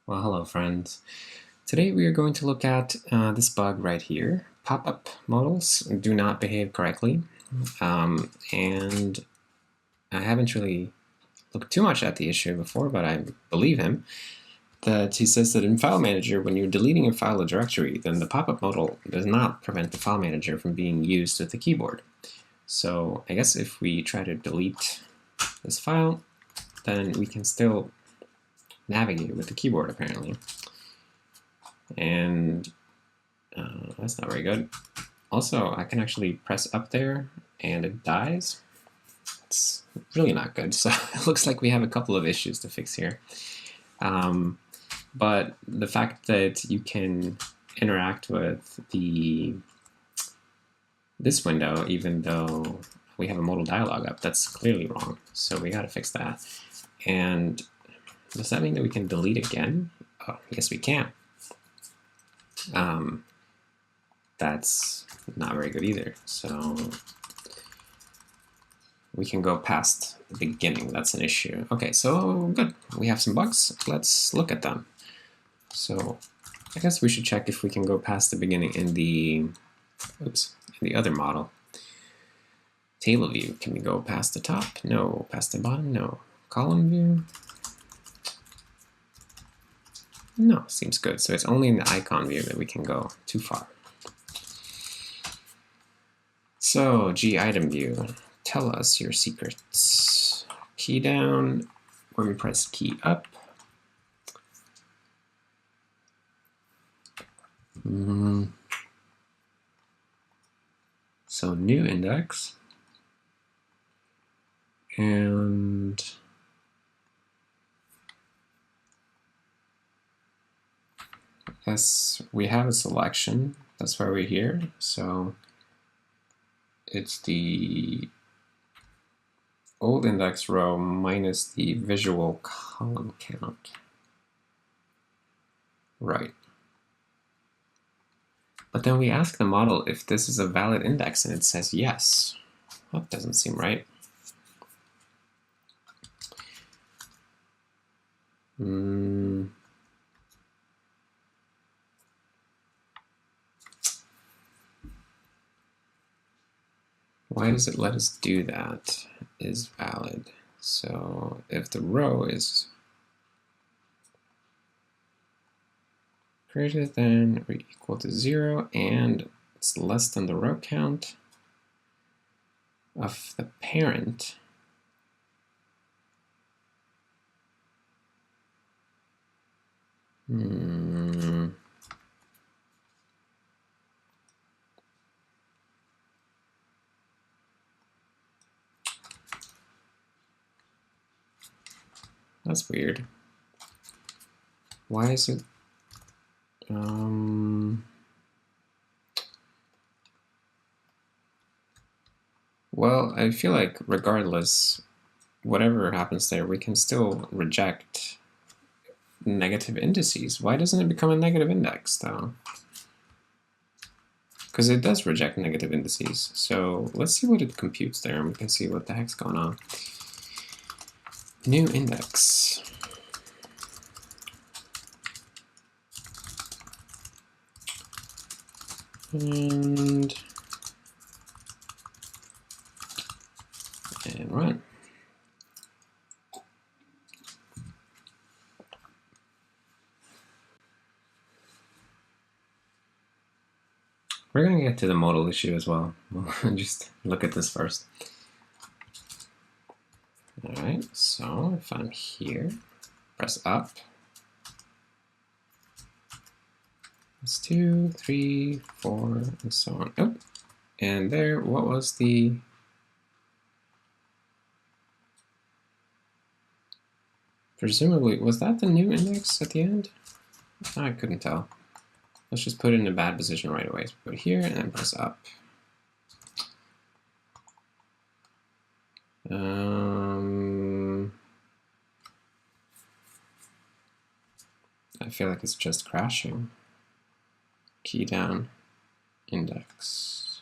Well, hello friends. Today we are going to look at this bug right here. Pop-up modals do not behave correctly, and I haven't really looked too much at the issue before, but I believe him that he says that in FileManager, when you're deleting a file or directory, then the pop-up modal does not prevent the FileManager from being used with the keyboard. So I guess if we try to delete this file, then we can still navigate with the keyboard apparently. And that's not very good. Also, I can actually press up there and it dies. It's really not good. So it looks like we have a couple of issues to fix here. But the fact that you can interact with this window, even though we have a modal dialog up, that's clearly wrong. So we got to fix that. And does that mean that we can delete again? Oh, yes, we can. That's not very good either. So we can go past the beginning. That's an issue. Okay, so good. We have some bugs. Let's look at them. So I guess we should check if we can go past the beginning in the other model. Table view. Can we go past the top? No. Past the bottom? No. Column view? No. Seems good. So it's only in the icon view that we can go too far. So, G item view, tell us your secrets. Key down, when we press key up. So new index. And yes, we have a selection. That's why we're here. So it's the old index row minus the visual column count. Right. But then we ask the model if this is a valid index, and it says yes. That doesn't seem right. Why does it let us do that? Is valid. So if the row is greater than or equal to 0 and it's less than the row count of the parent, that's weird. Why is it? Well, I feel like regardless, whatever happens there, we can still reject negative indices. Why doesn't it become a negative index, though? Because it does reject negative indices. So let's see what it computes there, and we can see what the heck's going on. New index. And run. We're going to get to the modal issue as well. We'll just look at this first. Alright, so if I'm here, press up. That's 2, 3, 4, and so on. Oh, and there, what was the... Presumably, was that the new index at the end? I couldn't tell. Let's just put it in a bad position right away. So put it here and then press up. I feel like it's just crashing. Key down, index.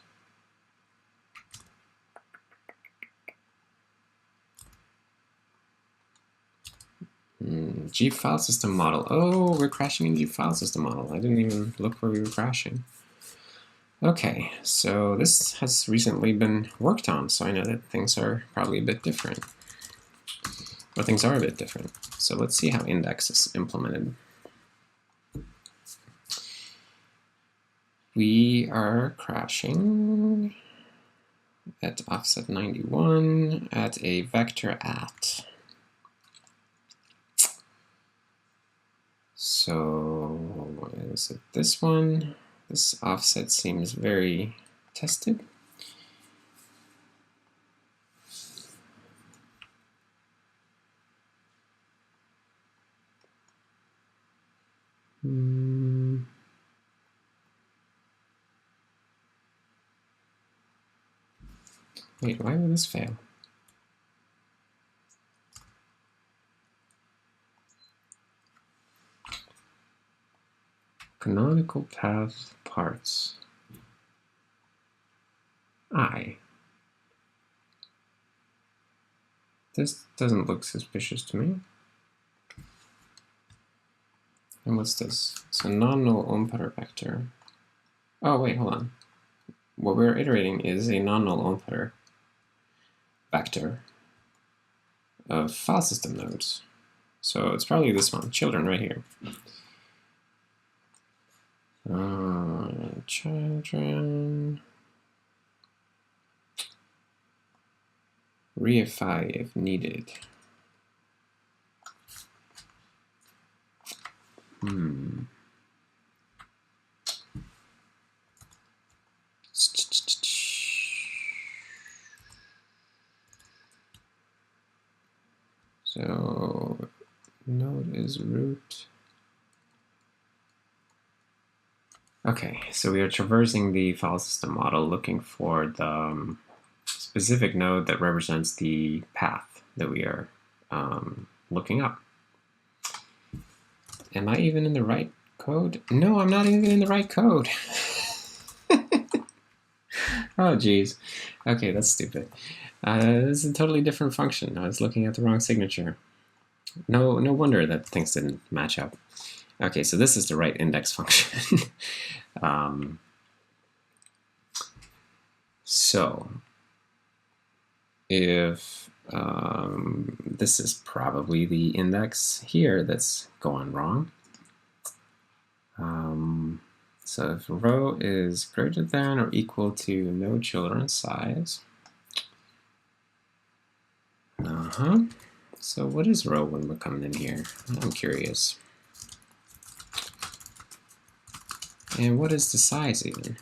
G file system model. Oh, we're crashing in G file system model. I didn't even look where we were crashing. Okay, so this has recently been worked on, so I know that things are probably a bit different. Or things are a bit different. So let's see how index is implemented. We are crashing at offset 91 at a vector at. So is it this one? This offset seems very tested. Wait, why would this fail? Canonical path parts. This doesn't look suspicious to me. And what's this? It's a non-null onPutter vector. Oh, wait, hold on. What we're iterating is a non-null onPutter vector of file system nodes. So it's probably this one, children, right here. Children. Reify if needed. So node is root. Okay, so we are traversing the file system model looking for the specific node that represents the path that we are looking up. Am I even in the right code? No, I'm not even in the right code. Oh, geez. Okay, that's stupid. This is a totally different function. I was looking at the wrong signature. No wonder that things didn't match up. Okay, so this is the right index function. So if this is probably the index here that's going wrong. So if row is greater than or equal to no children size. So what is row when we're coming in here? I'm curious. And what is the size even?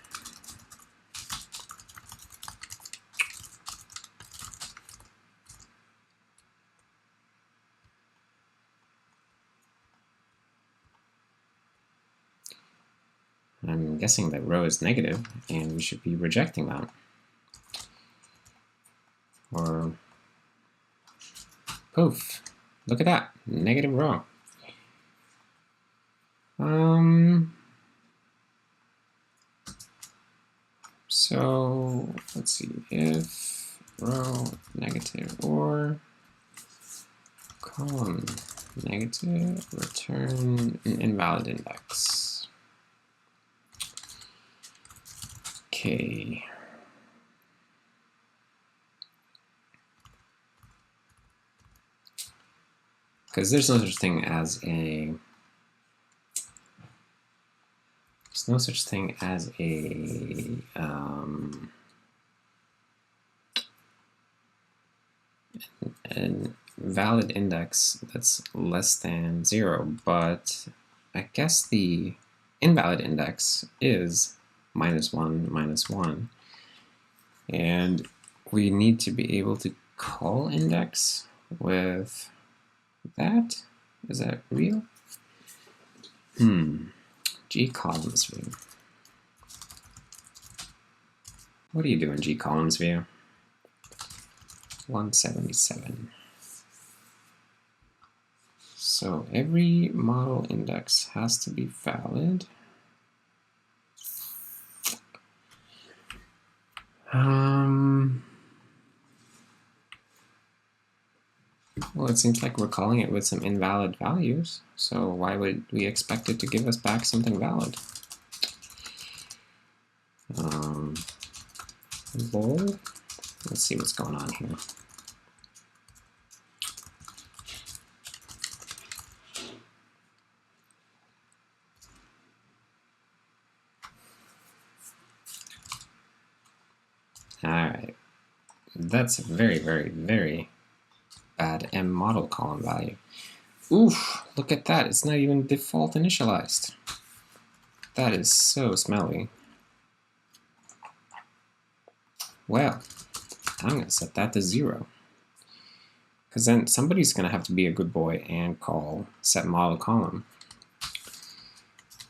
I'm guessing that row is negative, and we should be rejecting that. Or, poof, look at that, negative row. So let's see, if row negative or column negative, return an invalid index. Okay. Because there's no such thing as a an valid index that's less than 0, but I guess the invalid index is -1, -1, and we need to be able to call index with that. Is that real? G columns view. What do you do in G columns view? 177. So every model index has to be valid. Well, it seems like we're calling it with some invalid values, so why would we expect it to give us back something valid? Lol. Let's see what's going on here. Alright, that's a very, very, very bad M model column value. Oof, look at that, it's not even default initialized. That is so smelly. Well, I'm going to set that to 0. Because then somebody's going to have to be a good boy and call set model column,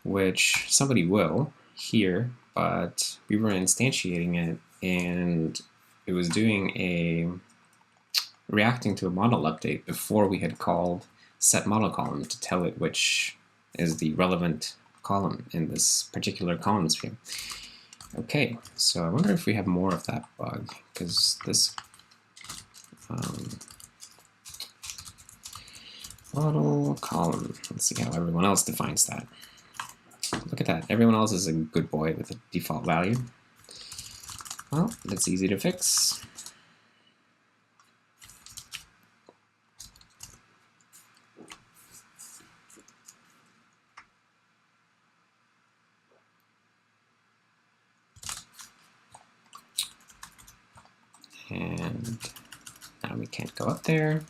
which somebody will here, but we were instantiating it and it was reacting to a model update before we had called set model column to tell it which is the relevant column in this particular column stream. Okay, so I wonder if we have more of that bug, because this model column, let's see how everyone else defines that. Look at that, everyone else is a good boy with a default value. Well, that's easy to fix. And now we can't go up there.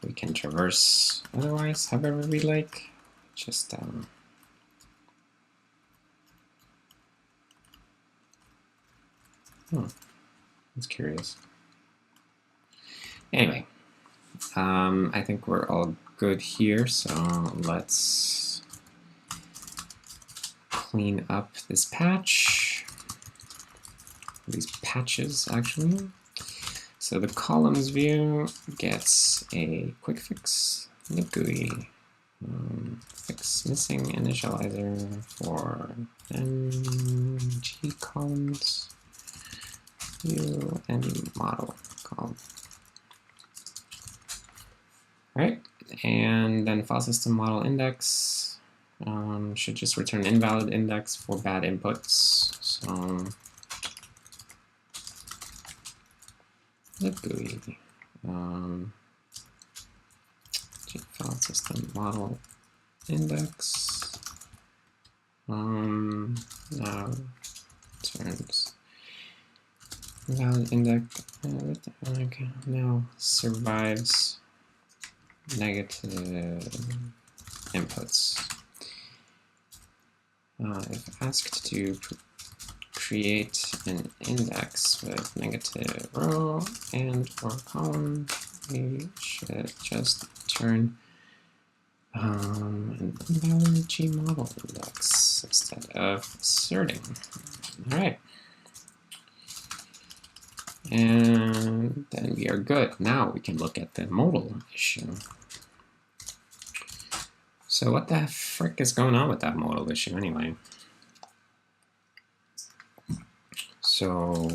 We can traverse otherwise, however we like. Just that's curious. Anyway, I think we're all good here, so let's clean up this patch. These patches, actually. So the columns view gets a quick fix in the GUI. Fix missing initializer for MG columns view and model column. Alright, and then file system model index should just return invalid index for bad inputs. So the GUI file system model index now returns invalid index now survives negative inputs. If asked to create an index with negative row and or column, we should just turn an invalid G model index instead of asserting. All right. And then we are good. Now we can look at the modal issue. So what the frick is going on with that modal issue anyway? So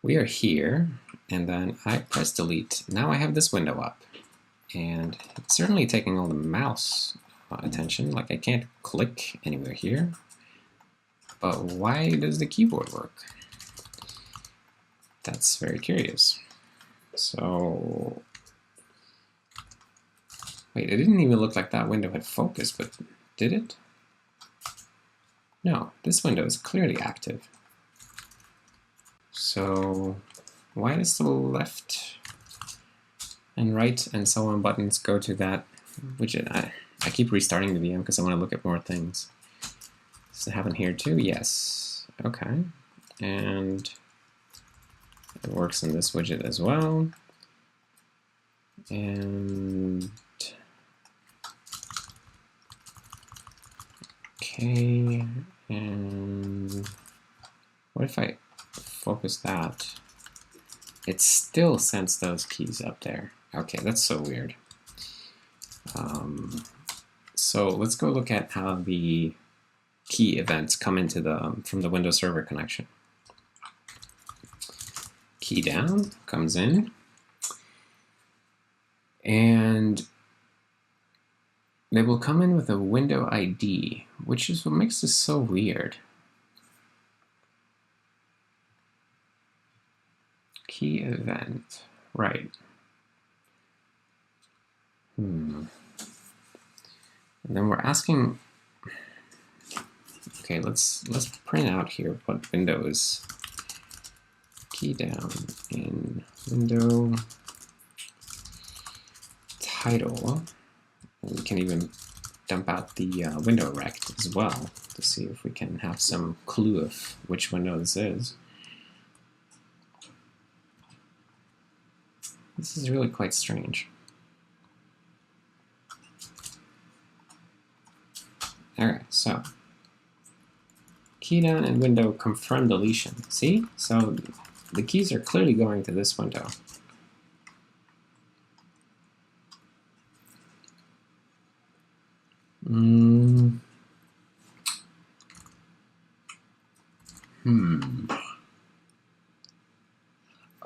we are here, and then I press delete. Now I have this window up, and it's certainly taking all the mouse attention. Like I can't click anywhere here, but why does the keyboard work? That's very curious. So wait, it didn't even look like that window had focused, but did it? No, this window is clearly active. So why does the left and right and so on buttons go to that widget? I keep restarting the VM because I want to look at more things. Does it happen here too? Yes. Okay. And it works in this widget as well. And okay, and what if I focus that? It still sends those keys up there. Okay, that's so weird. So let's go look at how the key events come into the from the Windows Server connection. Key down comes in, And they will come in with a window ID, which is what makes this so weird. Key event, right. And then we're asking, okay, let's print out here what window is. Key down in window title. And we can even dump out the window rect as well to see if we can have some clue of which window this is. This is really quite strange. Alright, so key down in window confirm deletion. See? So the keys are clearly going to this window.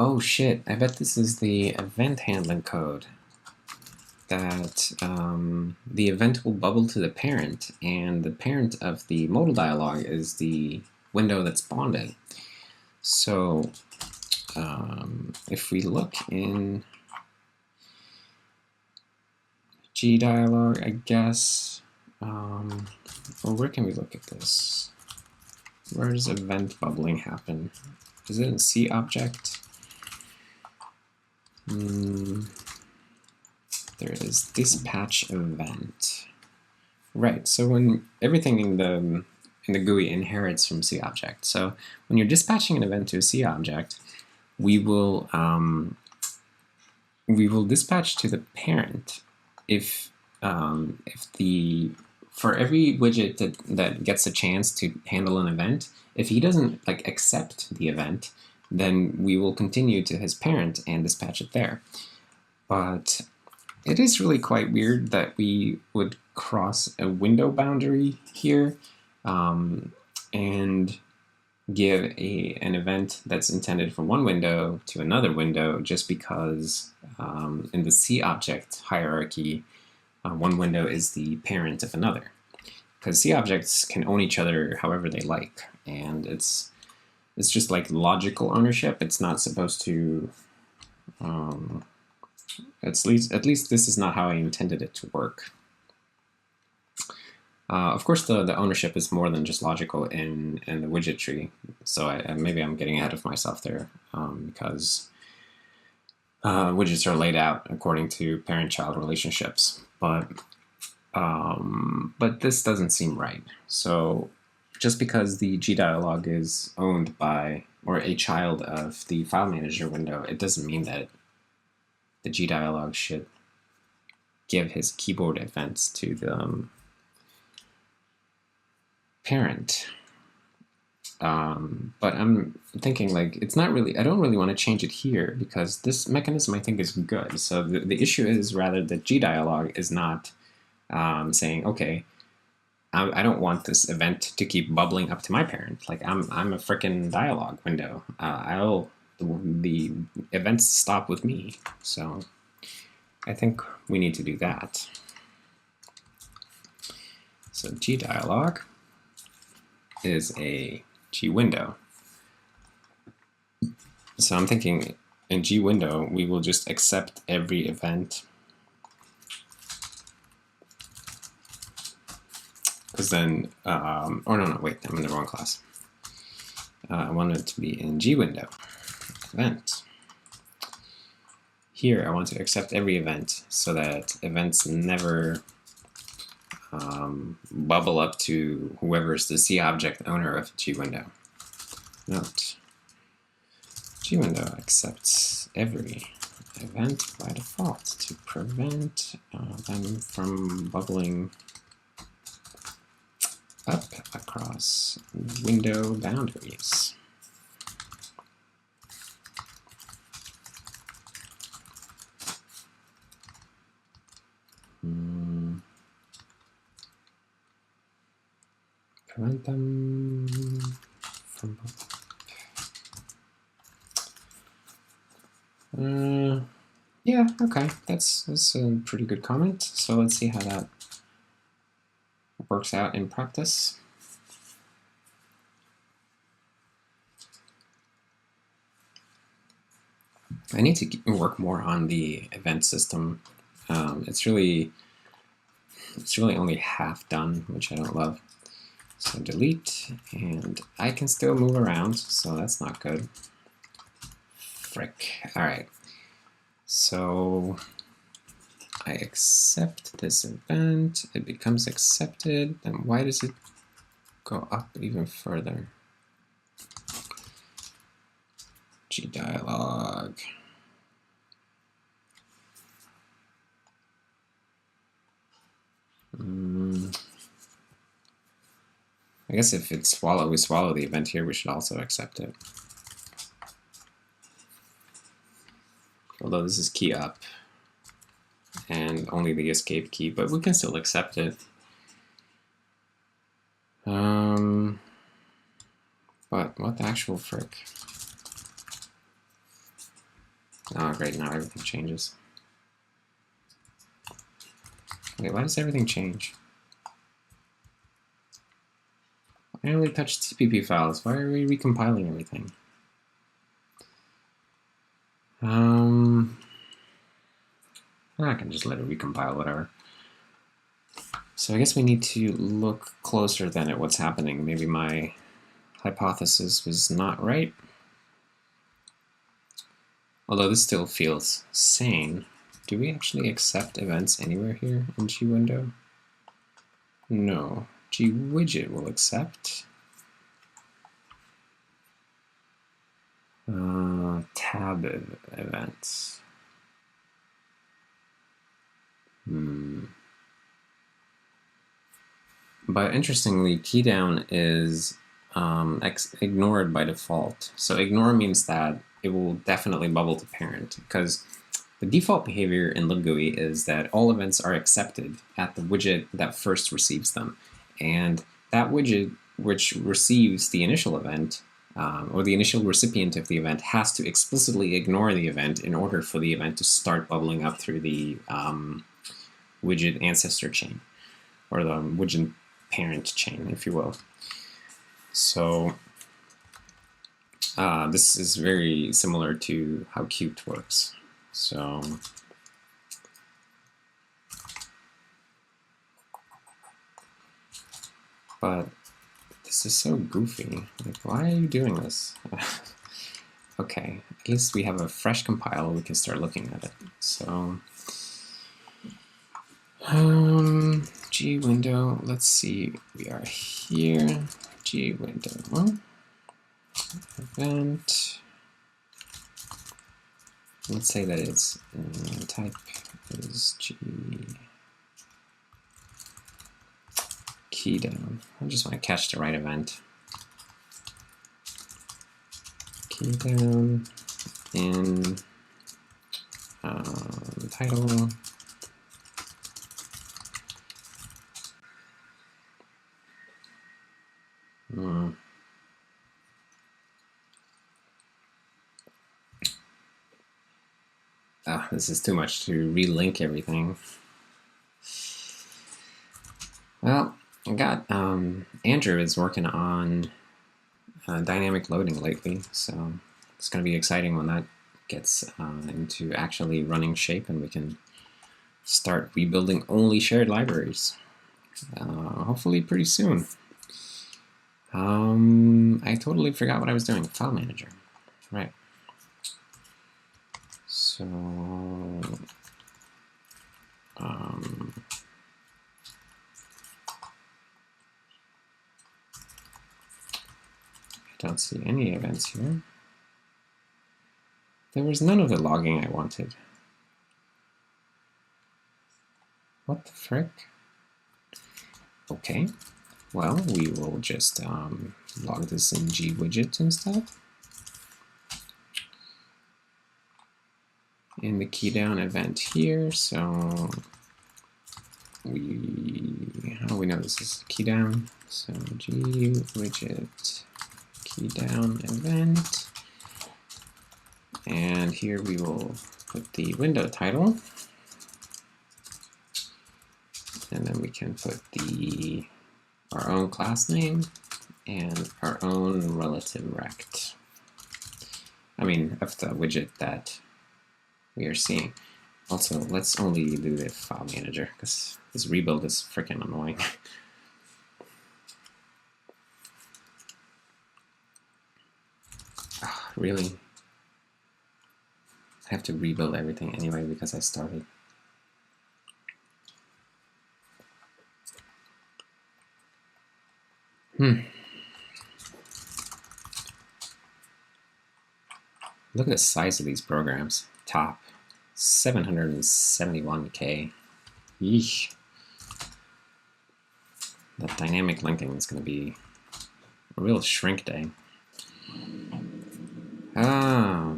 Oh shit, I bet this is the event handling code. That the event will bubble to the parent, and the parent of the modal dialog is the window that's spawned in. So if we look in G dialog, I guess, well, where can we look at this? Where does event bubbling happen? Is it in C object? There it is, dispatch event. Right, so when everything in the GUI inherits from C object. So when you're dispatching an event to a C object, we will dispatch to the parent if for every widget that gets a chance to handle an event, if he doesn't like accept the event, then we will continue to his parent and dispatch it there. But it is really quite weird that we would cross a window boundary here and give an event that's intended for one window to another window just because in the C object hierarchy, one window is the parent of another. Because C objects can own each other however they like, and it's just like logical ownership. It's not supposed to at least this is not how I intended it to work. Of course, the ownership is more than just logical in the widget tree, so maybe I'm getting ahead of myself there because widgets are laid out according to parent-child relationships, but this doesn't seem right. So just because the G dialog is owned by or a child of the FileManager window, it doesn't mean that the G dialog should give his keyboard events to the parent. But I'm thinking like it's not really, I don't really want to change it here because this mechanism I think is good. So the issue is rather that G dialog is not saying, okay, I don't want this event to keep bubbling up to my parent. Like I'm a frickin' dialog window. The events stop with me. So I think we need to do that. So G dialog is a G window. So I'm thinking in G window, we will just accept every event. Because then, or no, wait, I'm in the wrong class. I want it to be in G window, event. Here, I want to accept every event so that events never bubble up to whoever is the C object owner of G window. Note, G window accepts every event by default to prevent them from bubbling up across window boundaries. Prevent them from Yeah, okay, that's a pretty good comment. So let's see how that works out in practice. I need to work more on the event system. It's really only half done, which I don't love. So delete, and I can still move around, so that's not good. Frick. All right. So I accept this event. It becomes accepted. Then why does it go up even further? G-dialog. I guess if we swallow the event here, we should also accept it. Although this is key up and only the escape key, but we can still accept it. But what the actual frick? Oh great, now everything changes. Wait, why does everything change? I only touched CPP files. Why are we recompiling everything? I can just let it recompile, whatever. So I guess we need to look closer then at what's happening. Maybe my hypothesis was not right. Although this still feels sane. Do we actually accept events anywhere here in GWindow? No. GWidget will accept. Tab events. But interestingly, keydown is ignored by default. So ignore means that it will definitely bubble to parent, because the default behavior in libGUI is that all events are accepted at the widget that first receives them. And that widget which receives the initial event, or the initial recipient of the event, has to explicitly ignore the event in order for the event to start bubbling up through the widget ancestor chain, or the widget parent chain, if you will. So this is very similar to how Qt works. So but this is so goofy. Like, why are you doing this? Okay, at least we have a fresh compile. We can start looking at it. So GWindow, let's see, we are here, GWindow, event, let's say that its type is G keydown. I just want to catch the right event. Keydown in title. This is too much to relink everything. Well, I got Andrew is working on dynamic loading lately, so it's going to be exciting when that gets into actually running shape and we can start rebuilding only shared libraries. Hopefully pretty soon. I totally forgot what I was doing. FileManager, right? So I don't see any events here. There was none of the logging I wanted. What the frick? Okay, well, we will just log this in GWidget instead. In the keydown event here, so how do we know this is keydown? So GWidget keydown event, and here we will put the window title, and then we can put our own class name and our own relative rect. I mean, of the widget that we are seeing. Also, let's only do the file manager because this rebuild is freaking annoying. Really? I have to rebuild everything anyway because I started. Look at the size of these programs. Top 771K. Yeesh. The dynamic linking is going to be a real shrink day.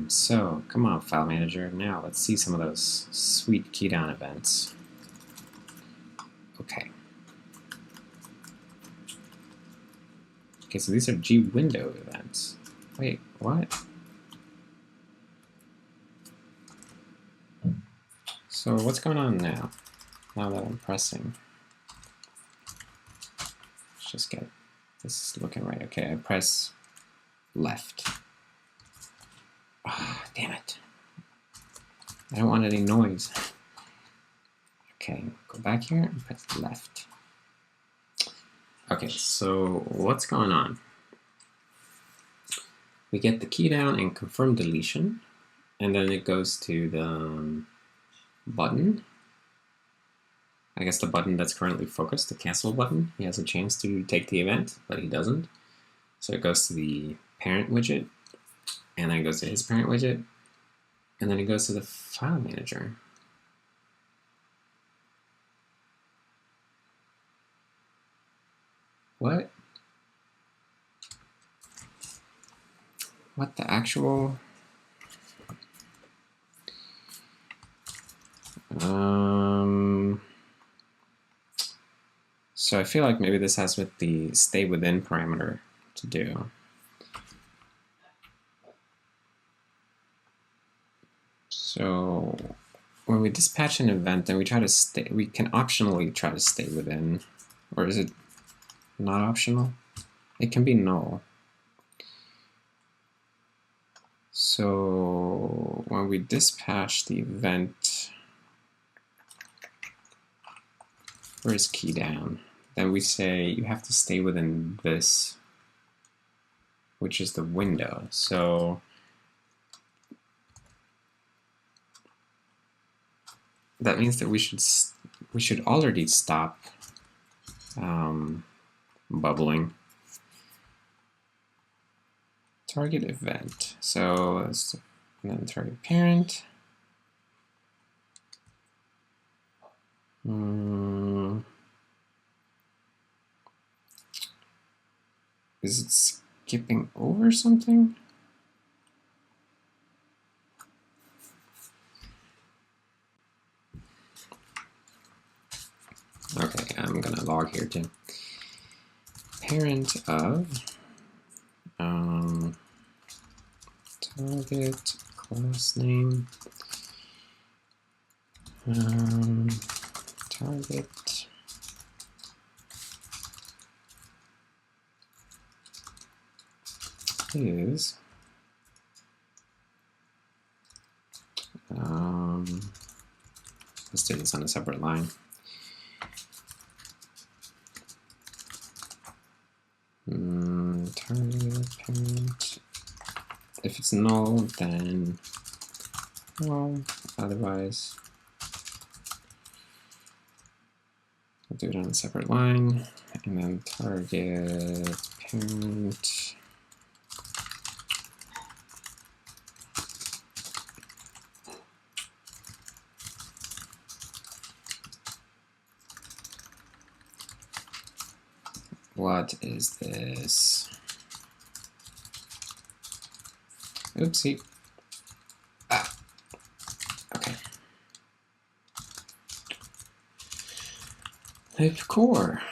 So come on, file manager. Now let's see some of those sweet keydown events. Okay. Okay, so these are G-window events. Wait, what? So what's going on now? Now that I'm pressing. Let's just get this looking right. Okay, I press left. Ah, damn it. I don't want any noise. Okay, go back here and press left. Okay, so what's going on? We get the key down and confirm deletion, and then it goes to the button. I guess the button that's currently focused, the cancel button. He has a chance to take the event, but he doesn't. So it goes to the parent widget, and then it goes to his parent widget, and then it goes to the file manager. What? What the actual? So I feel like maybe this has with the stay within parameter to do. So when we dispatch an event, then we try to stay. We can optionally try to stay within, or is it not optional? It can be null. So when we dispatch the event, where's key down? Then we say you have to stay within this, which is the window. So that means that we should already stop bubbling. Target event. So let's and then target parent. Is it skipping over something? Okay, I'm gonna log here too. Parent of target class name target is let's do this on a separate line. Target parent. If it's null, then null. Otherwise, I'll do it on a separate line, and then target parent. What is this? Oopsie. Ah. Okay. Type core.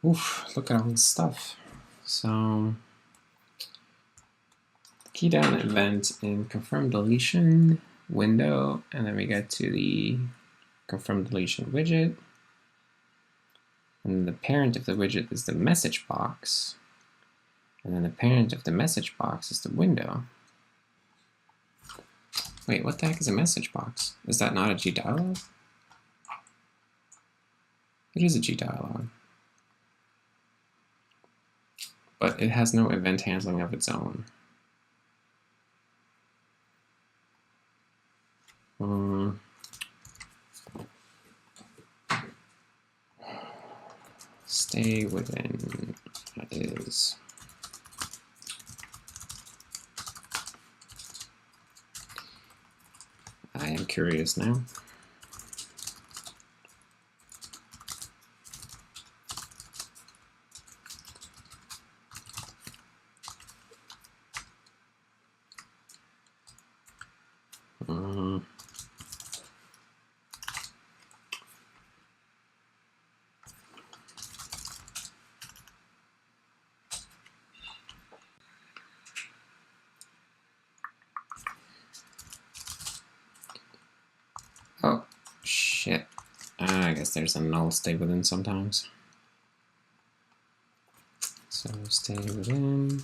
Oof, look at all this stuff. So key down event in confirm deletion window, and then we get to the confirm deletion widget. And the parent of the widget is the message box. And then the parent of the message box is the window. Wait, what the heck is a message box? Is that not a GDialog? It is a GDialog. But it has no event handling of its own. Stay within is. I am curious now. Oh, shit. I guess there's a null stay within sometimes. So stay within.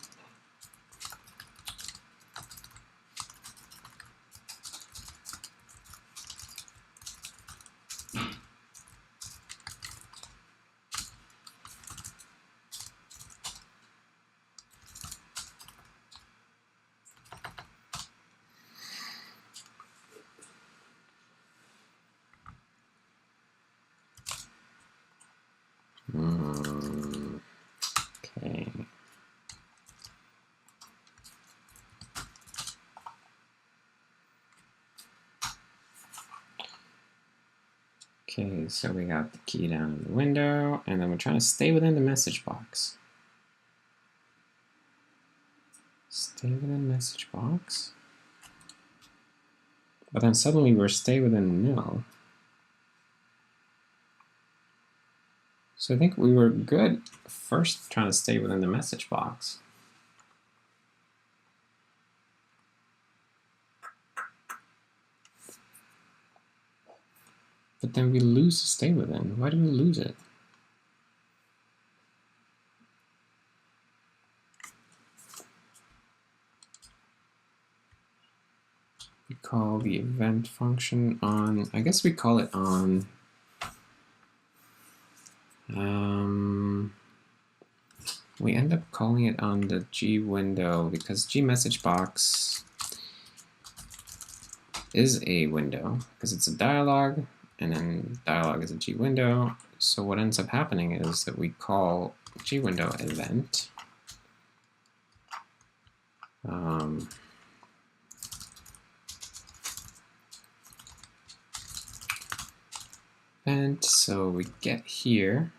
Okay. Okay, so we got the key down in the window, and then we're trying to stay within the message box. Stay within message box. But then suddenly we're stay within nil. So I think we were good first trying to stay within the message box. But then we lose stay within. Why do we lose it? We call the event function on, I guess we call it on. We end up calling it on the G window because G message box is a window because it's a dialog, and then dialog is a G window. So what ends up happening is that we call G window event. And so we get here.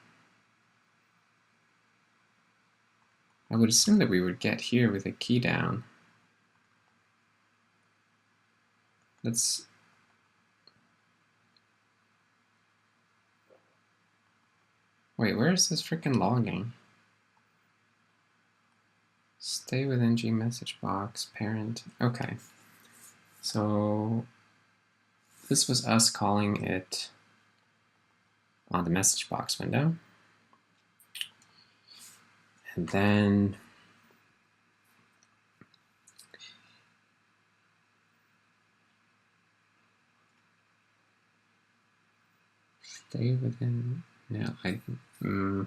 I would assume that we would get here with a key down. Let's wait, where is this freaking logging? Stay within G message box, parent. Okay. So this was us calling it on the message box window. And then stay within, no, who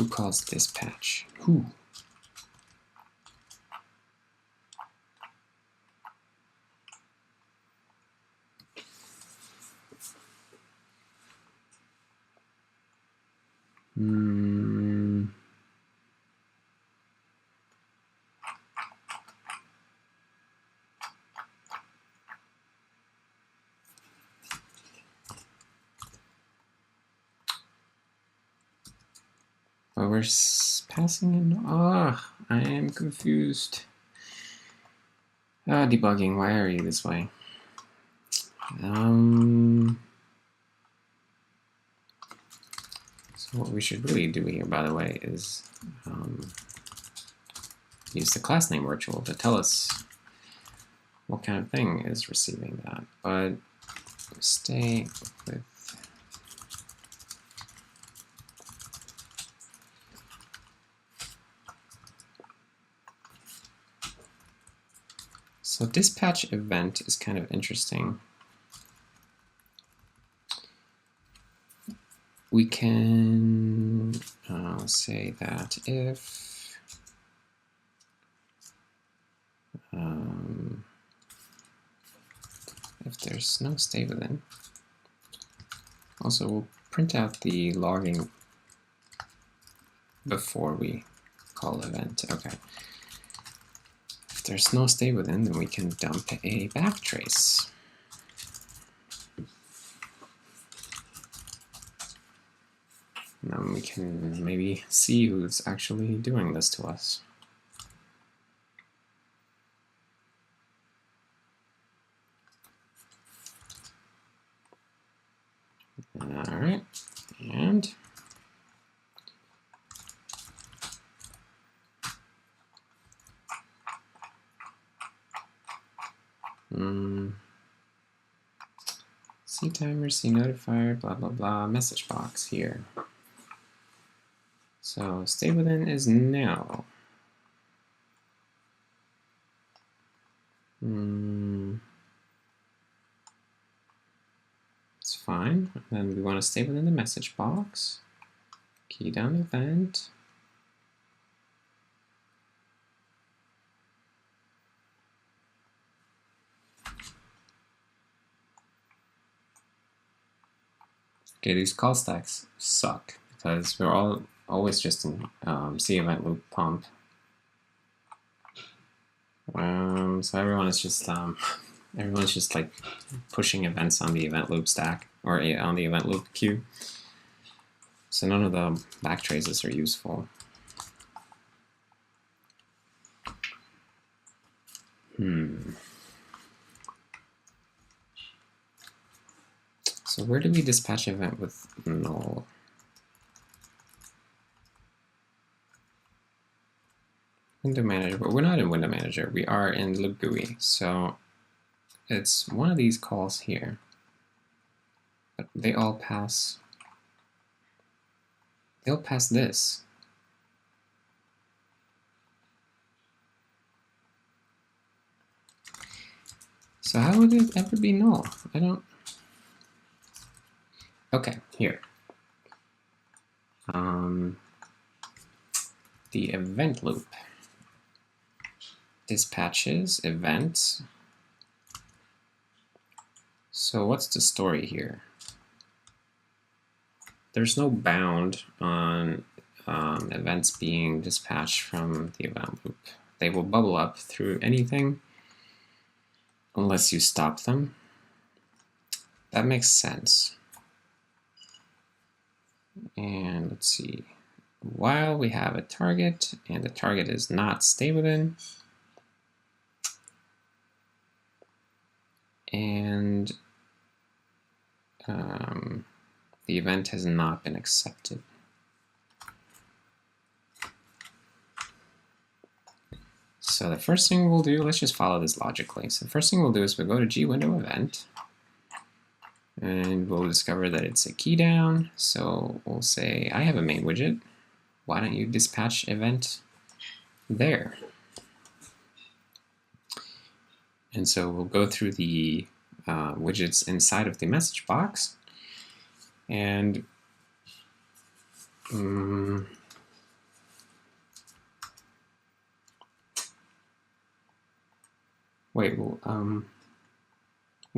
calls dispatch? Who? But we're passing in. Ah, I am confused. Debugging, why are you this way? So what we should really do here, by the way, is use the class name virtual to tell us what kind of thing is receiving that. But stay with so dispatch event is kind of interesting. We can say that if there's no stay within, also we'll print out the logging before we call event. Okay. If there's no stay within, then we can dump a backtrace. And then we can maybe see who's actually doing this to us. All right, and see timer, see notifier, blah blah blah, message box here. So stay within is no. It's fine. And then we want to stay within the message box. Key down event. Okay, these call stacks suck because we're always just in C event loop pump. So everyone's just like pushing events on the event loop stack or on the event loop queue. So none of the backtraces are useful. So where do we dispatch event with null? Window Manager, but we're not in Window Manager. We are in Loop GUI. So it's one of these calls here. But they all pass. They'll pass this. So how would it ever be null? I don't. Okay, here. The event loop dispatches events. So what's the story here? There's no bound on events being dispatched from the event loop. They will bubble up through anything unless you stop them. That makes sense. And let's see. While we have a target and the target is not stay within, and the event has not been accepted. So the first thing we'll do, let's just follow this logically. So the first thing we'll do is we'll go to gwindow event, and we'll discover that it's a key down. So we'll say, I have a main widget. Why don't you dispatch event there? And so we'll go through the widgets inside of the message box, and we'll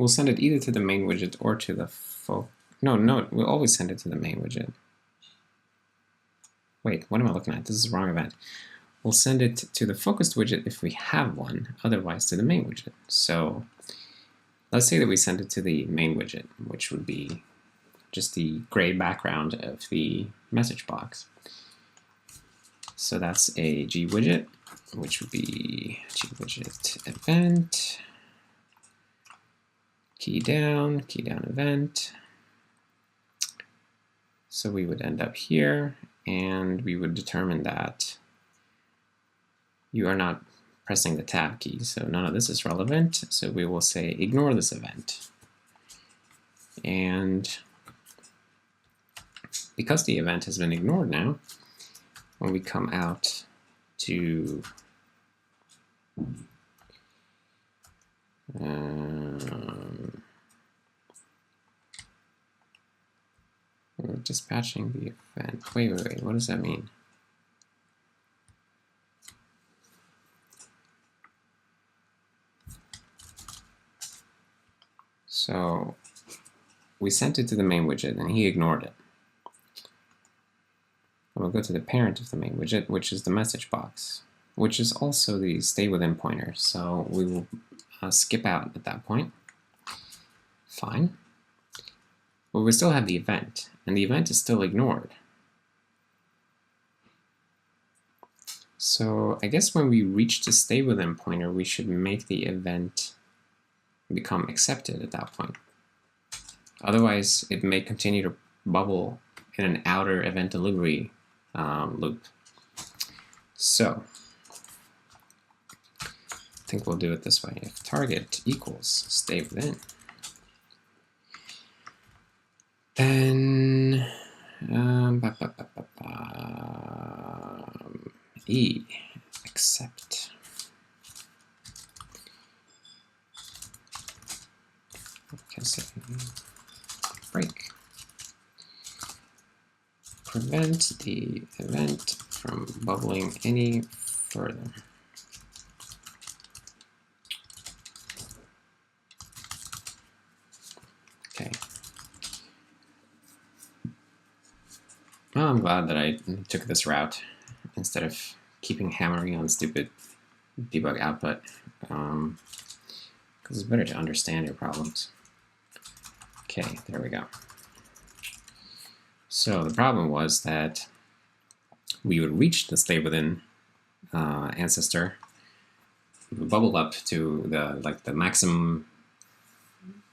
send it either to the main widget or to the no, we'll always send it to the main widget. Wait, what am I looking at? This is the wrong event. We'll send it to the focused widget if we have one, otherwise to the main widget. So let's say that we send it to the main widget, which would be just the gray background of the message box. So that's a GWidget. which would be GWidget event, key down event. So we would end up here, and we would determine that you are not pressing the tab key, so none of this is relevant. So we will say ignore this event. And because the event has been ignored now, when we come out to we're dispatching the event. Wait, what does that mean? So we sent it to the main widget and he ignored it. And we'll go to the parent of the main widget, which is the message box, which is also the stay within pointer. So we will skip out at that point. Fine. But we still have the event, and the event is still ignored. So I guess when we reach the stay within pointer, we should make the event become accepted at that point. Otherwise, it may continue to bubble in an outer event delivery loop. So I think we'll do it this way. If target equals stay within, then E accept. Okay, so break. Prevent the event from bubbling any further. Okay. Well, I'm glad that I took this route instead of keeping hammering on stupid debug output, because it's better to understand your problems. Okay, there we go. So the problem was that we would reach the stay within ancestor, we would bubble up to the maximum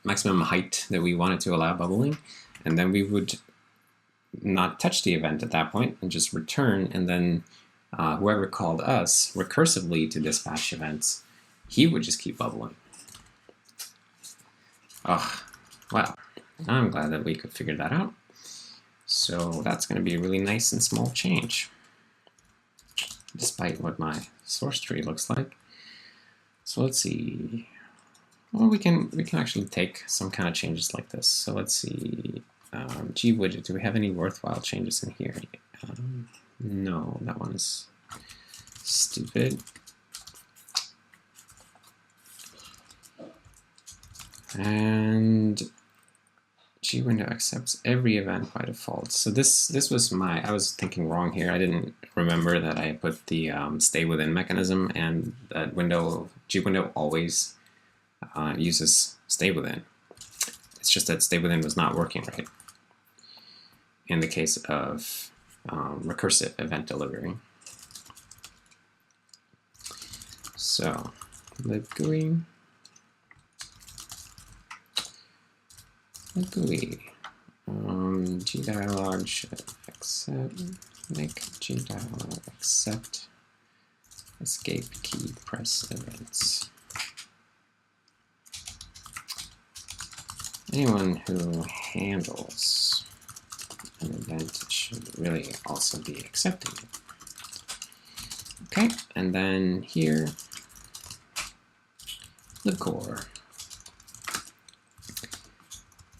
height that we wanted to allow bubbling, and then we would not touch the event at that point and just return, and then whoever called us recursively to dispatch events, he would just keep bubbling. Oh, wow. I'm glad that we could figure that out. So that's going to be a really nice and small change, despite what my source tree looks like. So let's see. Well, we can actually take some kind of changes like this. So let's see. GWidget, do we have any worthwhile changes in here? No, that one is stupid. And GWindow accepts every event by default. So this was I was thinking wrong here. I didn't remember that I put the stay within mechanism, and that GWindow always uses stay within. It's just that stay within was not working right in the case of recursive event delivery. So libGUI. GDialog should accept, make GDialog accept escape key press events. Anyone who handles an event should really also be accepting it. Okay, and then here, libcore.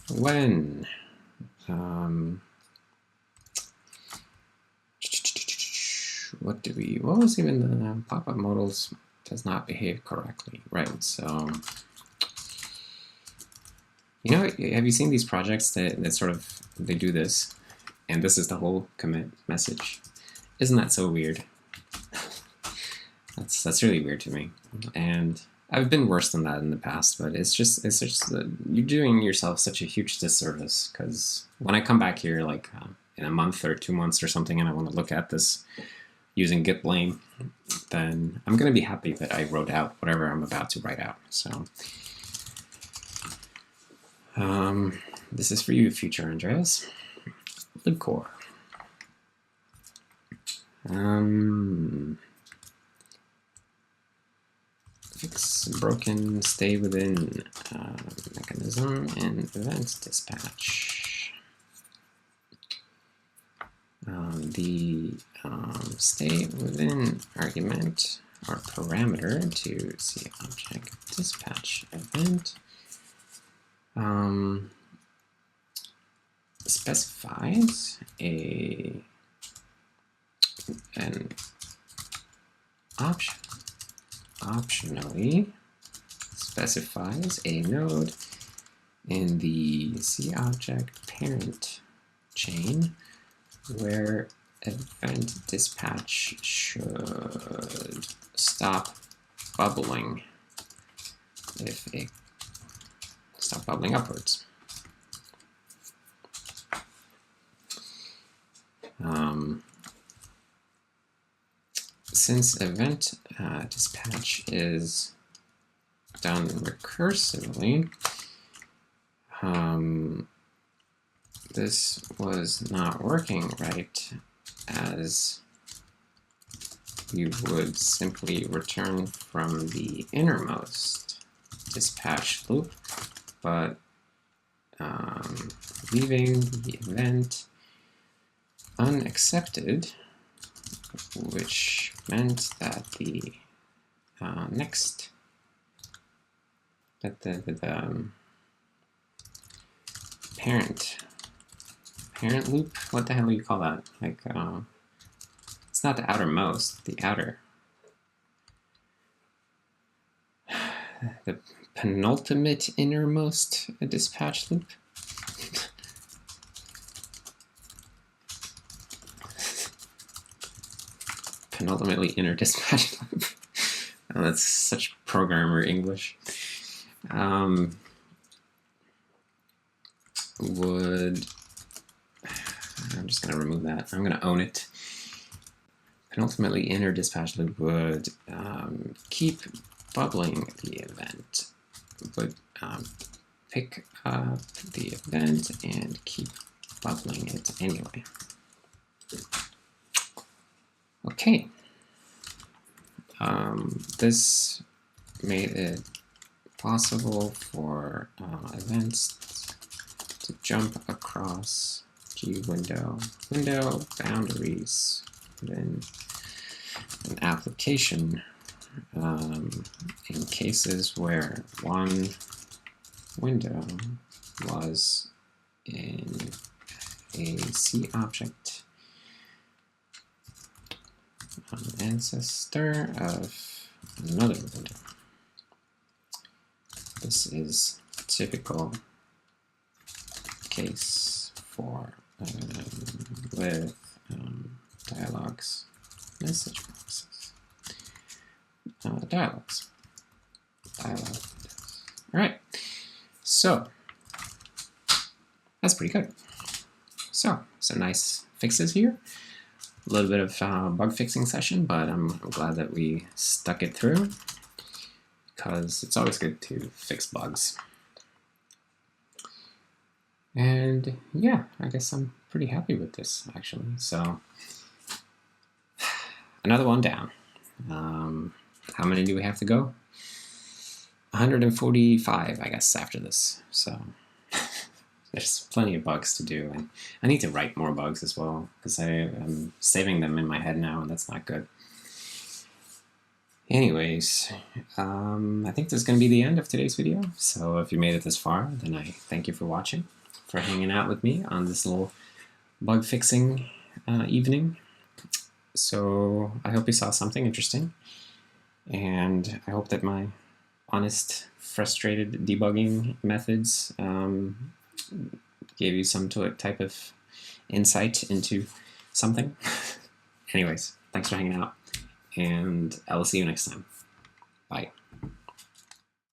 When what was even the pop-up modals does not behave correctly, right? So, you know, have you seen these projects that sort of, they do this, and this is the whole commit message? Isn't that so weird? That's really weird to me, and I've been worse than that in the past, but it's just you're doing yourself such a huge disservice, because when I come back here, like in a month or 2 months or something, and I want to look at this using git blame, then I'm going to be happy that I wrote out whatever I'm about to write out. So this is for you, future Andreas. Libcore. Fix broken, stay within mechanism and event dispatch. The stay within argument or parameter to C object dispatch event specifies an optionally specifies a node in the C object parent chain where event dispatch should stop bubbling if it stop bubbling upwards. Since event dispatch is done recursively, this was not working right, as you would simply return from the innermost dispatch loop, but leaving the event unaccepted, which meant that the parent loop, what the hell do you call that? Like, it's not the outermost, the outer. The penultimate innermost dispatch loop. Penultimately inner dispatch loop. Oh, that's such programmer English. I'm just going to remove that. I'm going to own it. Penultimately inner dispatch loop would keep bubbling the event, would pick up the event and keep bubbling it anyway. Okay. This made it possible for events to jump across GUI window boundaries within an application in cases where one window was in a C object ancestor of another window. This is a typical case for with dialogues, message boxes, dialogues. All right, so that's pretty good. So some nice fixes here. A little bit of bug fixing session, but I'm glad that we stuck it through, because it's always good to fix bugs. And yeah, I guess I'm pretty happy with this, actually. So another one down. How many do we have to go? 145, I guess, after this. So there's plenty of bugs to do, and I need to write more bugs as well, because I'm saving them in my head now, and that's not good. Anyways, I think this is going to be the end of today's video. So if you made it this far, then I thank you for watching, for hanging out with me on this little bug fixing evening. So I hope you saw something interesting, and I hope that my honest, frustrated debugging methods gave you some type of insight into something. Anyways, thanks for hanging out, and I will see you next time. Bye.